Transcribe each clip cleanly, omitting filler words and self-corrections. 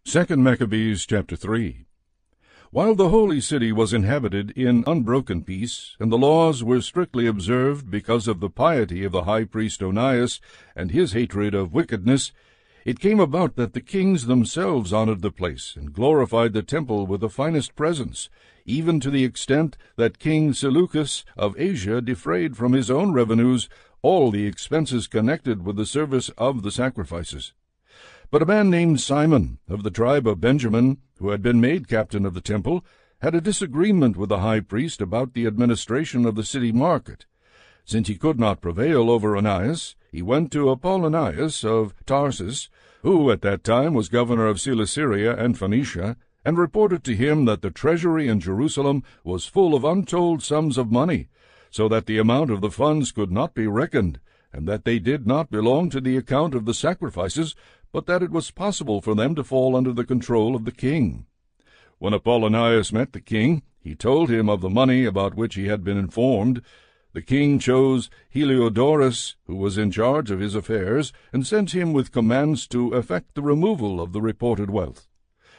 2 Maccabees chapter 3. While the holy city was inhabited in unbroken peace, and the laws were strictly observed because of the piety of the high priest Onias and his hatred of wickedness, it came about that the kings themselves honored the place and glorified the temple with the finest presents, even to the extent that King Seleucus of Asia defrayed from his own revenues all the expenses connected with the service of the sacrifices. But a man named Simon, of the tribe of Benjamin, who had been made captain of the temple, had a disagreement with the high priest about the administration of the city market. Since he could not prevail over Onias, he went to Apollonius of Tarsus, who at that time was governor of Cilicia and Phoenicia, and reported to him that the treasury in Jerusalem was full of untold sums of money, so that the amount of the funds could not be reckoned, and that they did not belong to the account of the sacrifices, but that it was possible for them to fall under the control of the king. When Apollonius met the king, he told him of the money about which he had been informed. The king chose Heliodorus, who was in charge of his affairs, and sent him with commands to effect the removal of the reported wealth.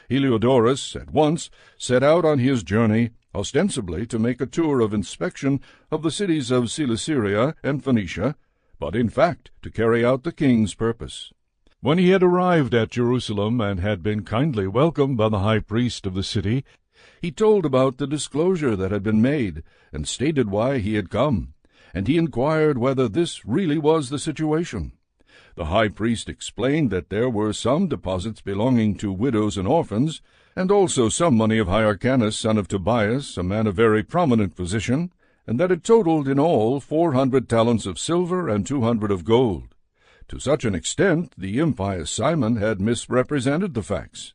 Heliodorus at once set out on his journey, ostensibly to make a tour of inspection of the cities of Cilicia and Phoenicia, but in fact to carry out the king's purpose. When he had arrived at Jerusalem and had been kindly welcomed by the high priest of the city, he told about the disclosure that had been made, and stated why he had come, and he inquired whether this really was the situation. The high priest explained that there were some deposits belonging to widows and orphans, and also some money of Hyrcanus, son of Tobias, a man of very prominent position, and that it totaled in all 400 talents of silver and 200 of gold. To such an extent the impious Simon had misrepresented the facts,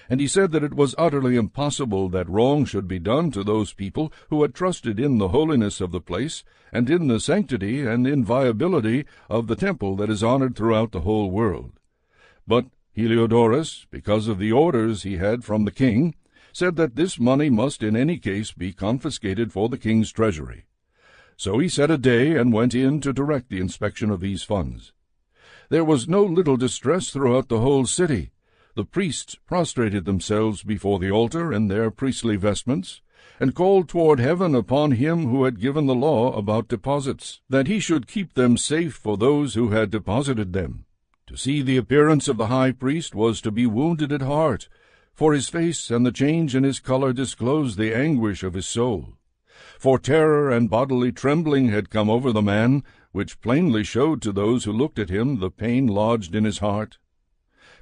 and he said that it was utterly impossible that wrong should be done to those people who had trusted in the holiness of the place and in the sanctity and inviolability of the temple that is honored throughout the whole world. But Heliodorus, because of the orders he had from the king, said that this money must in any case be confiscated for the king's treasury. So he set a day and went in to direct the inspection of these funds. There was no little distress throughout the whole city. The priests prostrated themselves before the altar in their priestly vestments, and called toward heaven upon him who had given the law about deposits, that he should keep them safe for those who had deposited them. To see the appearance of the high priest was to be wounded at heart, for his face and the change in his color disclosed the anguish of his soul. For terror and bodily trembling had come over the man, which plainly showed to those who looked at him the pain lodged in his heart.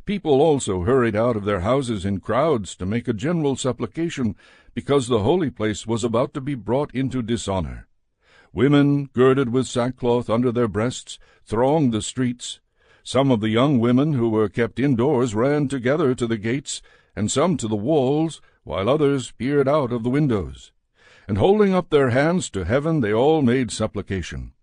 People also hurried out of their houses in crowds to make a general supplication, because the holy place was about to be brought into dishonor. Women, girded with sackcloth under their breasts, thronged the streets. Some of the young women who were kept indoors ran together to the gates, and some to the walls, while others peered out of the windows. And holding up their hands to heaven, they all made supplication.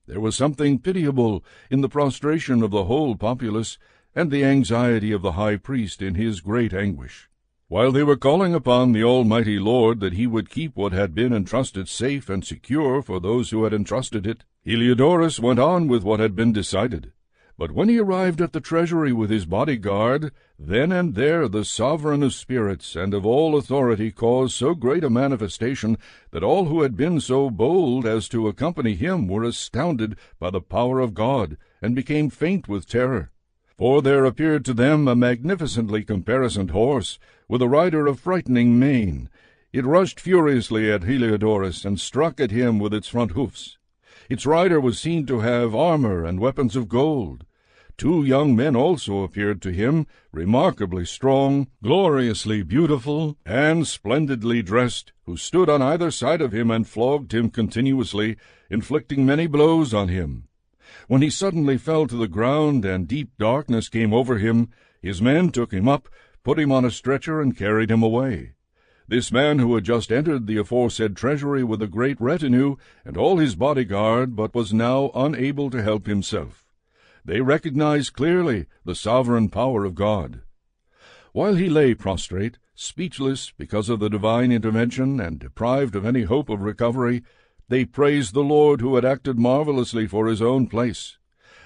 There was something pitiable in the prostration of the whole populace, and the anxiety of the high priest in his great anguish. While they were calling upon the Almighty Lord that he would keep what had been entrusted safe and secure for those who had entrusted it, Heliodorus went on with what had been decided. But when he arrived at the treasury with his bodyguard, then and there the sovereign of spirits and of all authority caused so great a manifestation that all who had been so bold as to accompany him were astounded by the power of God, and became faint with terror. For there appeared to them a magnificently caparisoned horse, with a rider of frightening mane. It rushed furiously at Heliodorus, and struck at him with its front hoofs. Its rider was seen to have armor and weapons of gold. 2 young men also appeared to him, remarkably strong, gloriously beautiful, and splendidly dressed, who stood on either side of him and flogged him continuously, inflicting many blows on him. When he suddenly fell to the ground and deep darkness came over him, his men took him up, put him on a stretcher, and carried him away. This man who had just entered the aforesaid treasury with a great retinue and all his bodyguard, but was now unable to help himself. They recognized clearly the sovereign power of God. While he lay prostrate, speechless because of the divine intervention and deprived of any hope of recovery, they praised the Lord who had acted marvelously for his own place.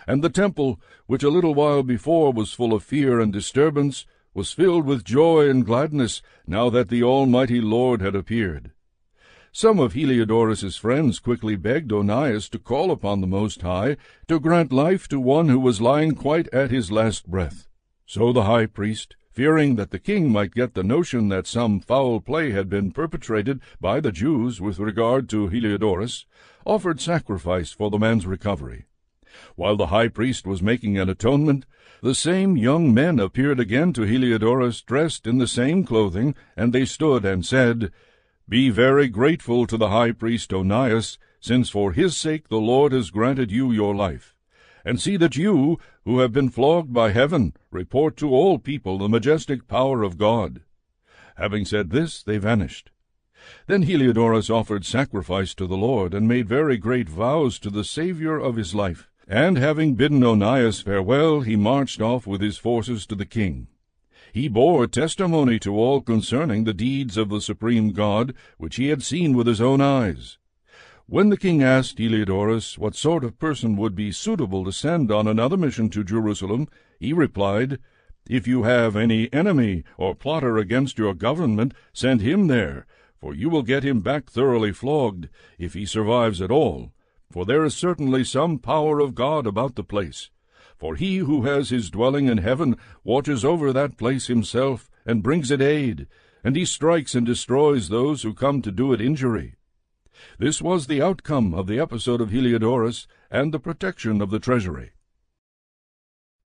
And the temple, which a little while before was full of fear and disturbance, was filled with joy and gladness now that the Almighty Lord had appeared. Some of Heliodorus' friends quickly begged Onias to call upon the Most High to grant life to one who was lying quite at his last breath. So the high priest, fearing that the king might get the notion that some foul play had been perpetrated by the Jews with regard to Heliodorus, offered sacrifice for the man's recovery. While the high priest was making an atonement, the same young men appeared again to Heliodorus dressed in the same clothing, and they stood and said, "Be very grateful to the high priest Onias, since for his sake the Lord has granted you your life. And see that you, who have been flogged by heaven, report to all people the majestic power of God." Having said this, they vanished. Then Heliodorus offered sacrifice to the Lord, and made very great vows to the Savior of his life. And having bidden Onias farewell, he marched off with his forces to the king. He bore testimony to all concerning the deeds of the supreme God, which he had seen with his own eyes. When the king asked Heliodorus what sort of person would be suitable to send on another mission to Jerusalem, he replied, "If you have any enemy or plotter against your government, send him there, for you will get him back thoroughly flogged, if he survives at all. For there is certainly some power of God about the place. For he who has his dwelling in heaven watches over that place himself, and brings it aid, and he strikes and destroys those who come to do it injury." This was the outcome of the episode of Heliodorus and the protection of the treasury.